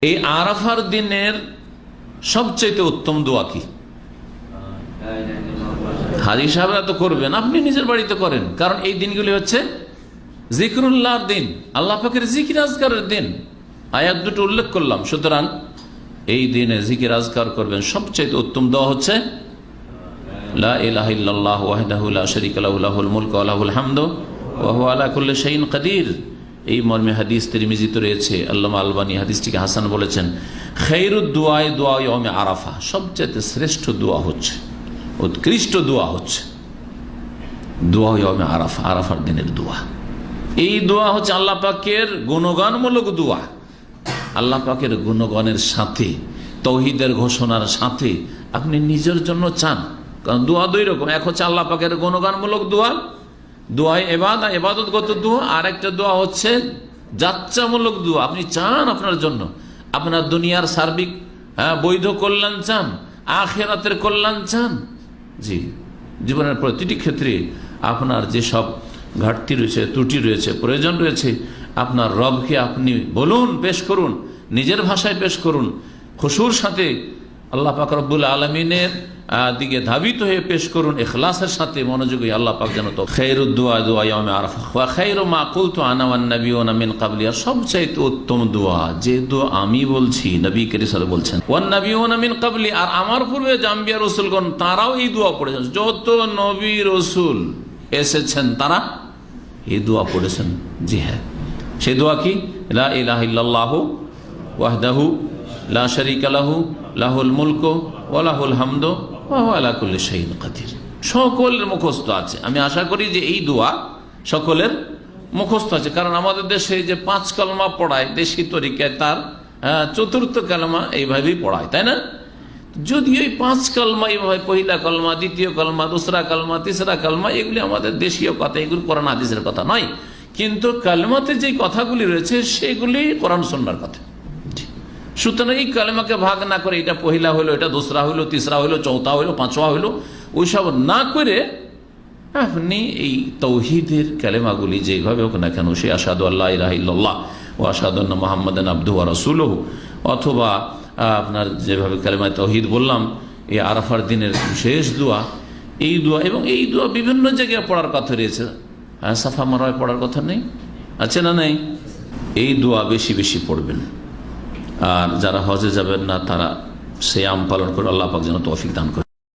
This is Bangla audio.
এই আরাফার দিনের সবচেয়ে উত্তম দোয়া কি? হাজী সাহেবরা তো করবেন, আপনি নিজের বাড়িতে করেন, কারণ এই দিনগুলি হচ্ছে জিকরুল্লাহর দিন, আল্লাহ পাকের জিকির আজকারের দিন। আয়াত দুটো উল্লেখ করলাম, সুতরাং এই দিনে জিকির আজকার করবেন। সবচেয়ে উত্তম দোয়া হচ্ছে লা ইলাহা ইল্লাল্লাহু ওয়াহদাহু লা শারীকা লাহু লাহুল মুলকু ওয়া লাহুল হামদু ওয়া হুয়া আলা কুল্লি শাইইন কাদির। এই মর্মে হাদিস তিরমিজিতে রয়েছে, আল্লামা আলবানী হাদিসটিকে হাসান বলেছেন। খায়রুদ দুআ দুআ ইয়াউমে আরাফা, সবচেয়ে শ্রেষ্ঠ দোয়া হচ্ছে, উৎকৃষ্ট দোয়া হচ্ছে দোয়া ইয়াউমে আরাফা, আরাফার দিনের দোয়া। এই দোয়া হচ্ছে আল্লাহ পাকের গুণগানমূলক দোয়া। আল্লাহ পাকের গুণগানের সাথে, তৌহিদের ঘোষণার সাথে আপনি নিজের জন্য চান, কারণ দোয়া দুই রকম। এক হচ্ছে আল্লাহ পাকের গুণগানমূলক দোয়া, দোয়ায় এবাদতগত দোয়া, আর একটা দোয়া হচ্ছে যাচ্চামূলক দোয়া। আপনি চান আপনার জন্য, আপনার দুনিয়ার সার্বিক বৈধ কল্যাণ চান, আখিরাতের কল্যাণ চান। জি, জীবনের প্রতিটি ক্ষেত্রে আপনার যেসব ঘাটতি রয়েছে, ত্রুটি রয়েছে, প্রয়োজন রয়েছে, আপনার রবকে আপনি বলুন, পেশ করুন, নিজের ভাষায় পেশ করুন, খুশুর সাথে আল্লাহ পাক রব্বুল আলমিনের দিকে ধাবিত হয়ে পেশ করুন, ইখলাসের সাথে মনোযোগী। আল্লাহ পাক যেন তো খায়রুদ দুআ দুআ ইয়াউমে আরাফা ওয়া খায়রু মা কুলতু আনা ওয়ান নাবিয়ুনা মিন ক্বাবলি, সবচেয়ে উত্তম দোয়া যে দোয়া আমি বলছি, নবী করিম সাল্লাল্লাহু আলাইহি ওয়াসাল্লাম বলছেন ওয়ান নাবিয়ুনা মিন ক্বাবলি, আর আমার পূর্বে যে আম্বিয়া রাসূলগণ তারাও এই দোয়া পড়েছেন। যত নবী রাসূল এসেছেন তারা এই দোয়া পড়েছেন। জি হ্যাঁ, সেই দোয়া কি? লা ইলাহা ইল্লাল্লাহু ওয়াহদাহু লা শারীকা লাহু লাহুল মুলকু ওয়া লাহুল হামদু ওয়া হুয়া আলা কুল্লি শাইইন কাদির। সকলের মুখস্থ আছে। আমি আশা করি যে এই দোয়া সকলের মুখস্থ আছে, কারণ আমাদের দেশে যে 5 কালমা পড়ায় দেশি তরিকায়, তার চতুর্থ কালমা এইভাবেই পড়ায়, তাই না? যদি ওই 5 কালমা এইভাবে, পহিলা কালমা, দ্বিতীয় কালমা, দোসরা কালমা, তিসরা কালমা, এগুলি আমাদের দেশীয় কথা, এগুলি কোরআন হাদিসের কথা নয়। কিন্তু কালমাতে যে কথাগুলি রয়েছে সেগুলি কোরআন সুন্নাহর কথা। সুতরাং এই কালেমাকে ভাগ না করে এটা পহিলা হইলো, এটা দোসরা হইলো, তিসরা হইলো, চৌথা হইলো, পাঁচওয়া হইলো, ওইসব না করে আপনি এই তৌহিদের কালেমাগুলি যেভাবে হোক না কেন, সে আশহাদু আল্লা ইলাহা ইল্লাল্লাহ ওয়া আশহাদু আন্না মুহাম্মাদান আবদুহু ওয়া রাসূলুহু, অথবা আপনার যেভাবে কালেমায়ে তাওহীদ বললাম, এই আরাফার দিনের শেষ দোয়া, এই দোয়া, এবং এই দোয়া বিভিন্ন জায়গায় পড়ার কথা রয়েছে। সাফা মারওয়ায় পড়ার কথা নেই? আছে না নেই? এই দোয়া বেশি বেশি পড়বেন। আর যারা হজে যাবেন না, তারা সিয়াম পালন করে আল্লাহ পাক যেন তৌফিক দান করে।